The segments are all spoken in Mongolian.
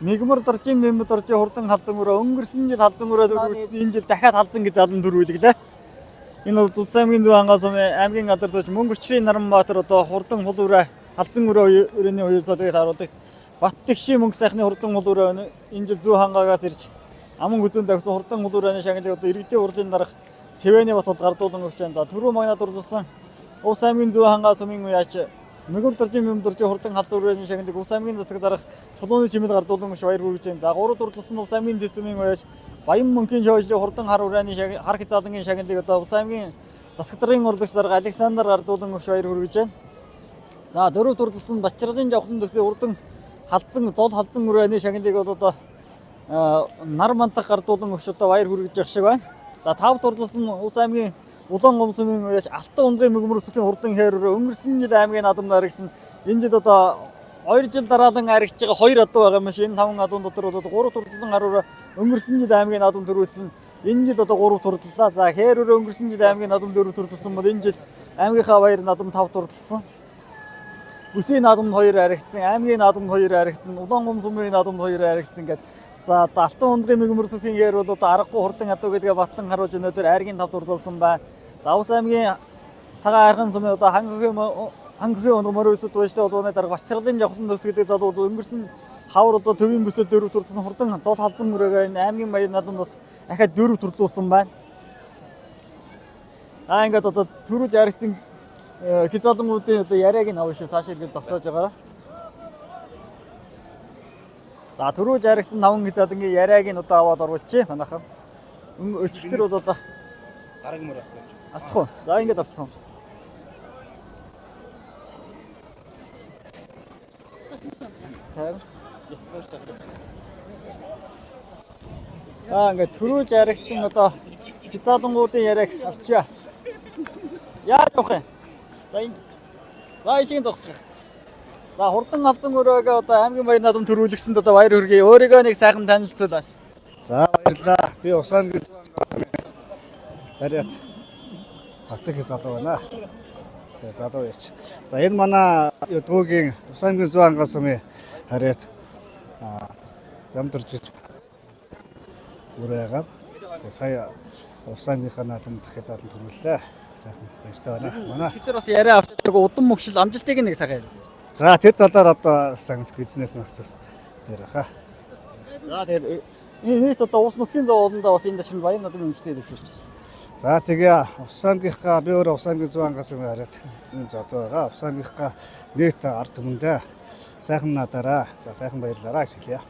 Мигмар доржин мэмэд доржин хурдан халзан өрөө өнгөрсөн жил халзан өрөө төрүүлсэн энэ жил дахиад халзан гэж залан төрүүлглээ. Энэ бол Улс аймгийн зүүн хангаас аймгийн алдар тууч Мөнгөчрийн Наранбаатар одоо хурдан хул өрөө халзан өрөөний уялсалыг харуулдаг. Бат тэгшийн мөнгө сайхны хурдан хул өрөө энэ жил зүүн хангаагаас ирж аман үзүүн давсан хурдан хул өрөөний шагналыг одоо иргэдийн урлын дарга Цэвэний бат бол гардуулан өгч байна. За түрүү магнад урласан Улс аймгийн зүүн хангаас уяач Мигмар доржин мэмэд доржин хурдан халзан өрөөний шагналыг Улс аймгийн засаг дарга Чулууны чимэл гардуулан өгч баяр хүргэж байна. За гурав дурласан Улс аймгийн дэсвмийн уяач Баян мөнхийн шоужлын хурдан хар ураны хар хязгаалангийн шагналыг одоо Улс аймгийн засаг даргын урлагч дарга Александр гардуулан өгч баяр хүргэж байна. За дөрөв дурласан Бачралын жавхлан төсөө хурдан халзан зол халзан өрөөний шагналыг бол одоо нар мантах гардуулан өгч одоо баяр хүргэж явах шиг байна. За тав дурласан Улс аймгийн Улаан гомсомын уяач Алтан ундгын мөгмөрсөлийн хурдан хээр өрөө өнгөрсөн жил аймгийн адамнаар гэсэн энэ жил одоо 2 жил дараалан аригч байгаа 2 адуу байгаа юм шиг энэ 5 адуун дотор бол 3 турдсан хар өрөө өнгөрсөн жил аймгийн адам төрүүлсэн энэ жил одоо 3 турдлаа. За хээр өрөө өнгөрсөн жил аймгийн адам 4 турдсан бол энэ жил аймгийнхаа баяр надам 5 турдсан. Бүсийн надам 2 аригцсан, аймгийн надам 2 аригцсан, Улаан гомсомын надам 2 аригцсан гэдэг. За Алтан ундгын мөгмөрсөлийн хээр бол одоо аргагүй хурдан адуу гэдгээ батлан харуулж өнөөдөр айргийн 5 турдсан байна. За Улс аймгийн цагаан арган сумын одоо хангөхийн онгомор өсөд дууштай болооны дарга Бачралын жавхлан төс гэдэг залуу өнгөрсөн хавар одоо төвийн бүсэд 4 турдсан хурдан зол халзан өрөөгөө аймгийн баяр надад бас дахиад 4 турдлуулсан байна. Ингээд одоо төрүүл яригдсан хязгаалангуудын одоо яриаг нь авах шүү цааш иргэл зогсоож байгаараа. За төрүүл яригдсан 5 хязгаалангийн яриаг нь одоо аваад оруулчих манайхан. Өчигдөр бол одоо гараг мөр авах гэж. Авчих уу? За ингээд авчих уу. Ингээд төрүүлж яригдсан одоо хязгаалангуудын яриаг авчия. Яаж авах юм? За ишиг зогсчих. За хурдан халзан өрөөгөө одоо аймгийн баяр надам төрүүлгэсэнд одоо баяр хүргэе. Өөрийгөө нэг сайхан танилцуулаач. За баярлалаа. Би Улс аймгийн Харьяат Батх залуу байна. Тэгээ залуу яач. За энэ манай дүүгийн Улс аймгийн зүүн хангаас Харьяат ямдэрж үрээгаа. Тэгээ сая Улс аймгийнхаа наадамд хязгаалan төрүүллээ. Сайхан баяртай байна. Манай бид нар бас яриа авчдаг удам мөгшил амжилтыг нэг сайхан. За тэр талаар одоо санагт бизнес нөхцөл дээр хаа. За тэгээд нийт одоо улс нутгийн зовоолондоо бас энэ чинь баяр надад өмчтэй дэвшүүлж. За тэгээ Улс аймгийнхаа би өөрөө Улс аймгийн зүүн хангаас Харьяат энэ залуу байгаа. Улс аймгийнхаа нийт ард түмэндээ сайхан надараа. За сайхан баярлалаа гэж хэлье.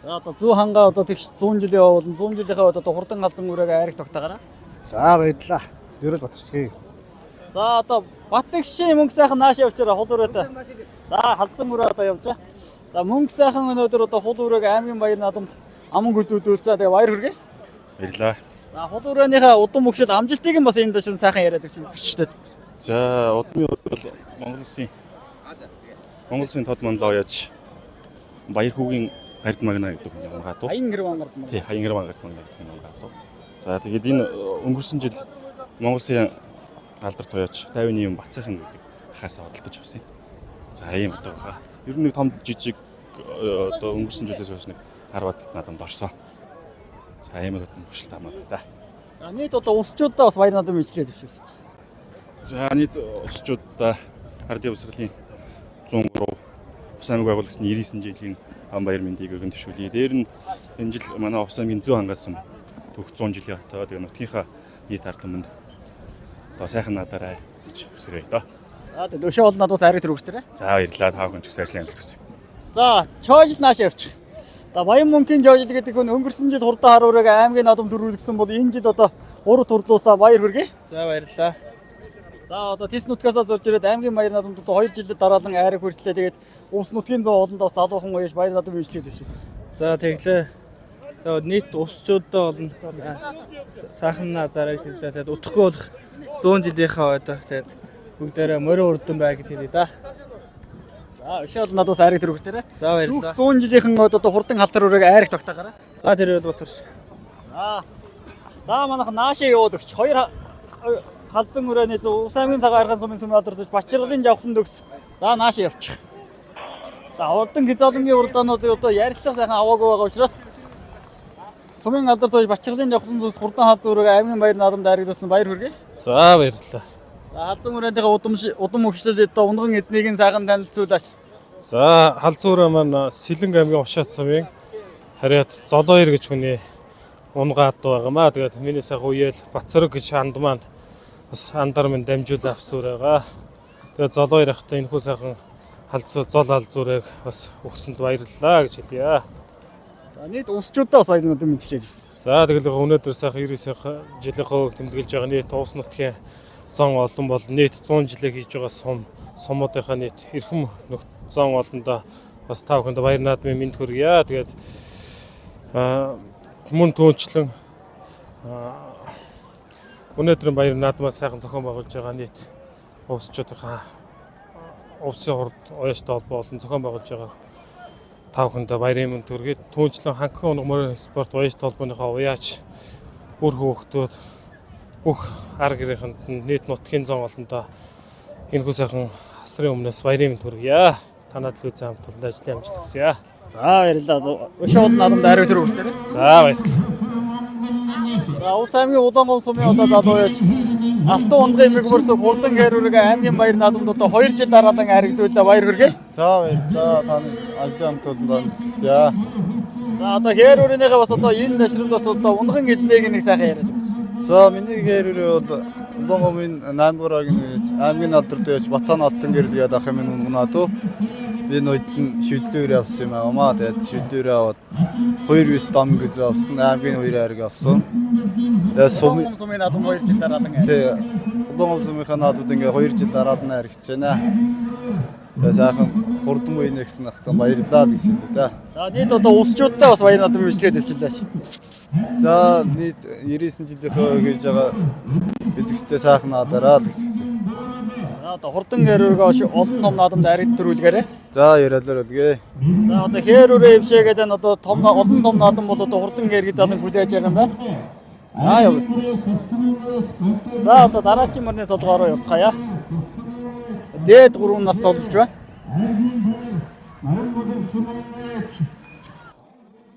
За одоо зүүн хангаа одоо тэгш 100 жилийн явуулна. 100 жилийнхаа одоо хурдан халзан өрөөгөө айраг тогтаагаараа. За баярлалаа. Дөрөв батарчгүй. За одоо бат тэгшийн мөнгө сайхан нааш явчаараа хул өрөөтэй. За халзан өрөө одоо явжаа. За мөнгө сайхан өнөөдөр одоо хул өрөөг аймгийн баяр надамд аман гүзүүдүүлсэн. Тэгээ баяр хүргэе. Баярлалаа. За хул өрөөнийхөө удам мөгшил амжилтыг нь бас энэ дэшин сайхан яриад өгч үзэгчтэй. За удмын бол Монгол Улсын тод манлаа уяач баяр хүүгийн бард магна гэдэг юм хаатуу. Хаян гэрван гард магна. Тий, хаян гэрван гард магна гэдэг юм хаатуу. За тэгээд энэ өнгөрсөн жил Монгол Улсын алдарт уяач 50-ны юм Бацайхан гэдэг хасаа худалдаж авсан. За ийм одоо хаа. Ер нь нэг том жижиг одоо өнгөрсөн жилээс хойш нэг 10-аад надамд орсон. За ийм л мөгшөлтэй хамаа да. За нийт одоо улсчуудаа бас баяр надам ижлээ дэвшүүл. За нийт улсчуудаа ардын өвсгөлийн 103 Улс аймаг байгуулагдсан 99 жилийн ам баяр мэндийг өгөн дэвшүүлье. Дээр нь энэ жил манай Улс аймгийн зүүн хангаас төгс 100 жилийн хотоо тэгээ нутгийнхаа нийт ард түмэнд одоо сайхан надараа гэж өсгөрье доо. За тэгээд өшөө бол надад бас ариг төрөгчтэй. За баярлалаа та бүхэн ч их сайжлан амжилт хүсье. За чойжл нааш явчих. За Баян мөнхийн жойжл гэдэг нь өнгөрсөн жил хурдан хар өрөөг аймгийн надам төрүүлсэн бол энэ жил одоо 3 турлуулсаа баяр хүргэе. За баярлалаа. За одоо Тис нутгасаа зурж ирээд аймгийн баяр надамд одоо 2 жилд дараалан айраг хүртлээ. Тэгээд улс нутгийн зовоолондоо бас алуухан уяж баяр надам ижлээ дэвшүүлсэн. За тэглээ. Нийт улсчуудаа болно. Сайхан надараа шилдэ. Тэгээд утгагүй болох 100 жилийнхаа одоо тэгээд бүгдээрээ морин урдан бай гэж хэлээ да. За өшөөл надад бас айраг төрөгтэй. За баярлалаа. 100 жилийнхэн одоо хурдан халтар өрөөг айраг тогтаагаараа. За тэр бол болторш. За манайхан наашаа яваад өгч 2 халзан өрөөний Улс аймгийн цагаан арган сумын сүмийн алдарч Бачралын жавхлан төгс. За наашаа явчих. За хурдан хязгаалангийн уралдаануудыг одоо ярилцлага сайхан аваагүй байгаа учраас Сумын алдартай Бачгалын явсан зүйлс хурдан хаалт зүрэг аймгийн баяр наадамд харагдсан баяр хүргэе. За баярлалаа. За халзан өрөөндөө удам өгчлөл одоо унган эзнийг нь сайхан танилцуулаач. За халзуураа маань Сэлэнг аймгийн Ушаат сумын харьяат Золооёр гэж хүний унгаад байгаамаа. Тэгээд миний сайхан үеэл Бацөрөг гэж анд маань бас андар минь дамжуул авсуур байгаа. Тэгээд Золооёр ахтай энэ хүү сайхан зол халзуурыг бас өгсөнд баярлалаа гэж хэлье. За нийт усчуудаа бас баяр наадам мэдчилээ. За тэгэл өнөөдөр сайхан 99 жилийн хөвөг тэмдэглэж байгаа нийт уус нутгийн зон олон бол нийт 100 жилээ хийж байгаа сумуудынхаа нийт эрхэм зон олондоо бас та бүхэнд баяр наадмын мэнд хүргье. Тэгээд мөн түүнчлэн өнөөдрийн баяр наадмаас сайхан зохион байгуулж байгаа нийт уусчуудынхаа Увсын хурд уяаштай холбоо болон зохион байгуулж байгаа та бүхэнд баярын мэнд хүргэе. Түүнчлэн Ханхын унга морин спорт уяаштай холбооныхаа уяач бүр хүүхдүүд бүх ар гэрийнхэнд нийт нутгийн зон олондоо энэ хүү сайхан асрын өмнөөс баярын мэнд хүргье. Танад л үзэн хамт олон ажлын амжилтсая. За баярлалаа. Өшөө олон наадамд хариу төр өгчтэй. За баярлалаа. За Улс аймгийн Улаангом сумын одоо залууяач Алтан унган эмэг мөрсөг хурдан хэрүүрэг аймгийн баяр наадамд одоо 2 жил дараалан харагдуулаа баяр хүргэе. За баярлалаа. Таны ажлын хамт олон амжилтсая. За одоо хэрүүрийнхээ бас одоо энэ нашрамд бас одоо унган эзнийг нэг сайхан яриад байна. За миний хэрүүрээ бол Улаангомын 8 дугаагийн аймгийн алдартай яж Батан алтан гэрлэгээд ах юм унгнаад би нөтл шүдлөөр явсан юм аа. Тэгээд шүдлөөр аваад 2 дам гэж авсан, аймгийн 2 хайрыг авсан. Тэгээд сумын наадам 2 жил дараалан хайр. Тий. Улаангом сумынхаа наадууд ингээ 2 жил дараалан хайргаж байна. Тэгээд сайхан хурдан буйн гэсэн ахтан баярлалаа гэж хэлээ да. За нийт одоо усчуудтай бас баяр наадам бичлэгээ төвчлээш. За нийт 99 жилийнхөө гэж байгаа эзэгчтэй сайхан наадараа л гэж хэлсэн. За одоо хурдан хэрүүргээ олон том наадамд харигд төрүүлгээрэй. За яриалаар үлгээ. За одоо хэрүүрээ өвшөөгээд энэ одоо олон том наадам бол одоо хурдан хэргийг залан хүлээж байгаа юм байна. За яв. За одоо дараагийн мөрний солгоороо явцгаая. Дээд 3 нас цолж байна.